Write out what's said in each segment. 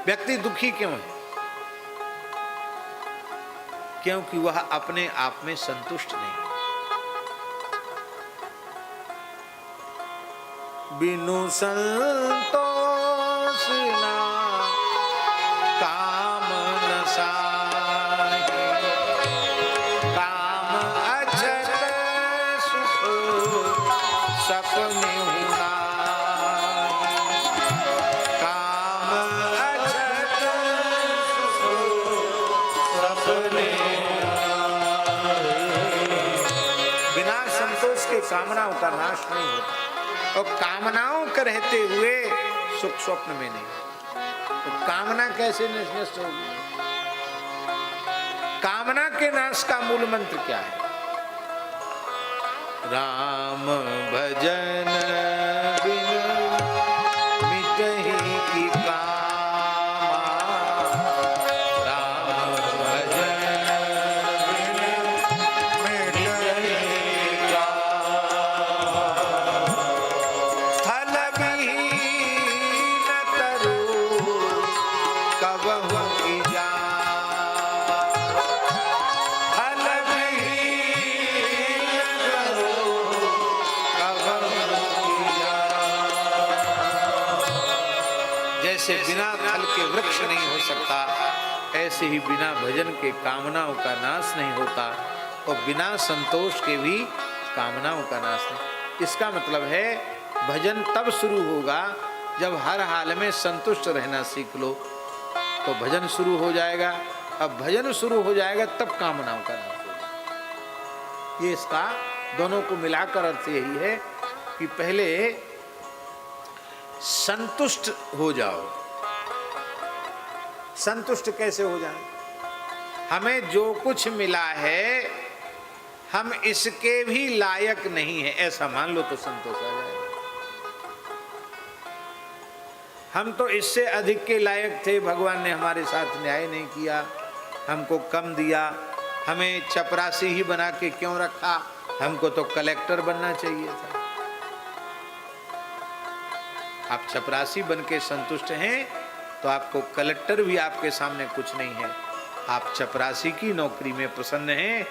व्यक्ति दुखी क्यों है? क्योंकि वह अपने आप में संतुष्ट नहीं। बिनु संतोष ना काम न साहि, काम अछत सुख सपने हुनाहि, काम अछत सुख सपने हुनाहि। बिना संतोष के कामनाओं का नाश नहीं होता, और कामनाओं के रहते हुए सुख स्वप्न में नहीं। तो कामना कैसे नष्ट होगी? कामना के नाश का मूल मंत्र क्या है? राम भजन बिन मिटहि की कामा, राम भजन बिन मिटहि की कामा, फल विहीन तरु कबहु की जावा, फल विहीन तरु कबहु की जावा। जैसे बिना फल के वृक्ष नहीं हो सकता, ऐसे ही बिना भजन के कामनाओं का नाश नहीं होता, और बिना संतोष के भी कामनाओं का नाश नहीं। इसका मतलब है भजन तब शुरू होगा जब हर हाल में संतुष्ट रहना सीख लो, तो भजन शुरू हो जाएगा। अब भजन शुरू हो जाएगा तब कामनाओं का नाश होगा। ये इसका दोनों को मिलाकर अर्थ यही है कि पहले संतुष्ट हो जाओ। संतुष्ट कैसे हो जाए? हमें जो कुछ मिला है हम इसके भी लायक नहीं है, ऐसा मान लो तो संतोष आ जाएगा। हम तो इससे अधिक के लायक थे, भगवान ने हमारे साथ न्याय नहीं किया, हमको कम दिया, हमें चपरासी ही बना के क्यों रखा, हमको तो कलेक्टर बनना चाहिए था। आप चपरासी बन के संतुष्ट हैं तो आपको कलेक्टर भी आपके सामने कुछ नहीं है। आप चपरासी की नौकरी में प्रसन्न हैं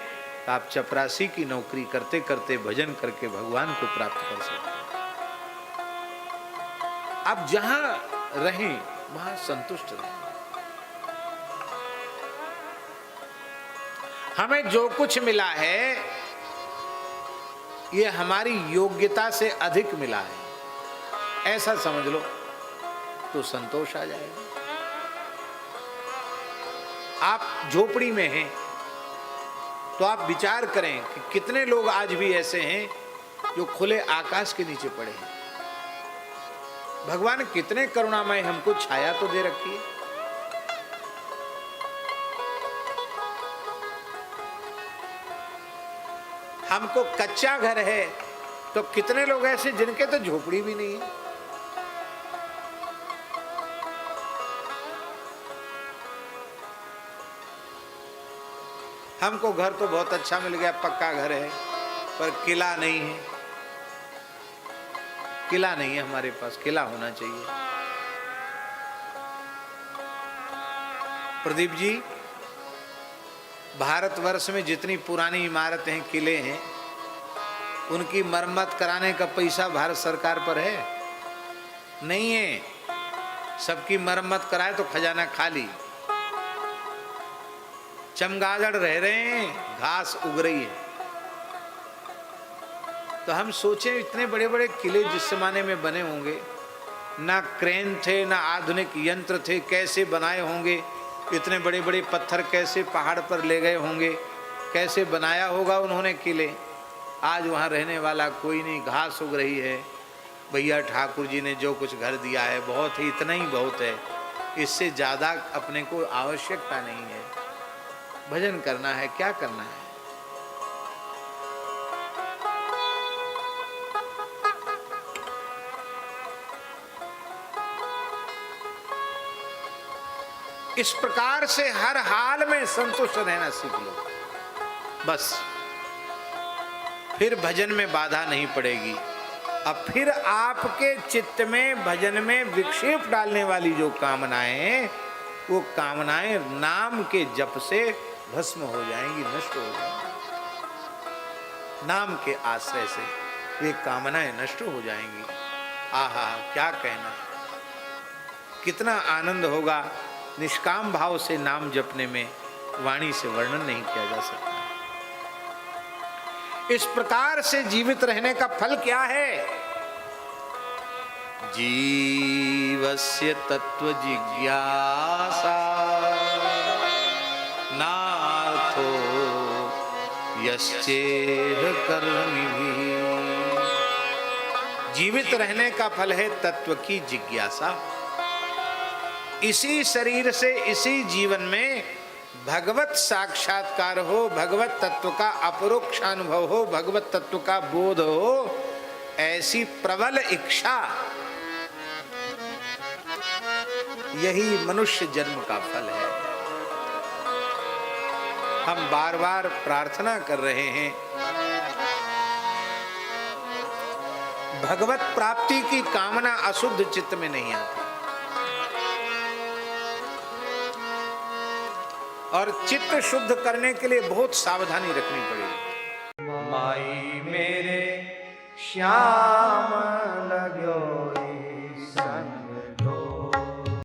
तो आप चपरासी की नौकरी करते करते भजन करके भगवान को प्राप्त कर सकते हैं। आप जहां रहें वहां संतुष्ट रहें। हमें जो कुछ मिला है ये हमारी योग्यता से अधिक मिला है, ऐसा समझ लो तो संतोष आ जाएगा। आप झोपड़ी में हैं तो आप विचार करें कि कितने लोग आज भी ऐसे हैं जो खुले आकाश के नीचे पड़े हैं। भगवान कितने करुणामय, हमको छाया तो दे रखी है। हमको कच्चा घर है तो कितने लोग ऐसे जिनके तो झोपड़ी भी नहीं है। हमको घर तो बहुत अच्छा मिल गया, पक्का घर है, पर किला नहीं है। किला नहीं है हमारे पास, किला होना चाहिए। प्रदीप जी, भारतवर्ष में जितनी पुरानी इमारतें हैं, किले हैं, उनकी मरम्मत कराने का पैसा भारत सरकार पर है? नहीं है। सबकी मरम्मत कराए तो खजाना खाली। चमगादड़ रह रहे हैं, घास उग रही है। तो हम सोचें इतने बड़े बड़े किले जिस जमाने में बने होंगे, ना क्रेन थे ना आधुनिक यंत्र थे, कैसे बनाए होंगे? इतने बड़े बड़े पत्थर कैसे पहाड़ पर ले गए होंगे? कैसे बनाया होगा उन्होंने किले? आज वहाँ रहने वाला कोई नहीं, घास उग रही है। भैया ठाकुर जी ने जो कुछ घर दिया है बहुत ही, इतना ही बहुत है, इससे ज़्यादा अपने को आवश्यकता नहीं है। भजन करना है, क्या करना है? इस प्रकार से हर हाल में संतुष्ट रहना सीख लो, बस। फिर भजन में बाधा नहीं पड़ेगी। अब फिर आपके चित्त में भजन में विक्षेप डालने वाली जो कामनाएं वो कामनाएं नाम के जप से भस्म हो जाएंगी, नष्ट हो जाएंगी। नाम के आश्रय से वे कामनाएं नष्ट हो जाएंगी। आहा, क्या कहना, कितना आनंद होगा निष्काम भाव से नाम जपने में, वाणी से वर्णन नहीं किया जा सकता। इस प्रकार से जीवित रहने का फल क्या है? जीवस्य तत्व जिज्ञासा नार्थो यश्चेह कर्मिभिः। जीवित रहने का फल है तत्व की जिज्ञासा। इसी शरीर से, इसी जीवन में भगवत साक्षात्कार हो, भगवत तत्व का अपरोक्ष अनुभव हो, भगवत तत्व का बोध हो, ऐसी प्रबल इच्छा, यही मनुष्य जन्म का फल है। हम बार बार प्रार्थना कर रहे हैं, भगवत प्राप्ति की कामना अशुद्ध चित्त में नहीं आती, और चित्त शुद्ध करने के लिए बहुत सावधानी रखनी पड़ेगी। माई मेरे श्याम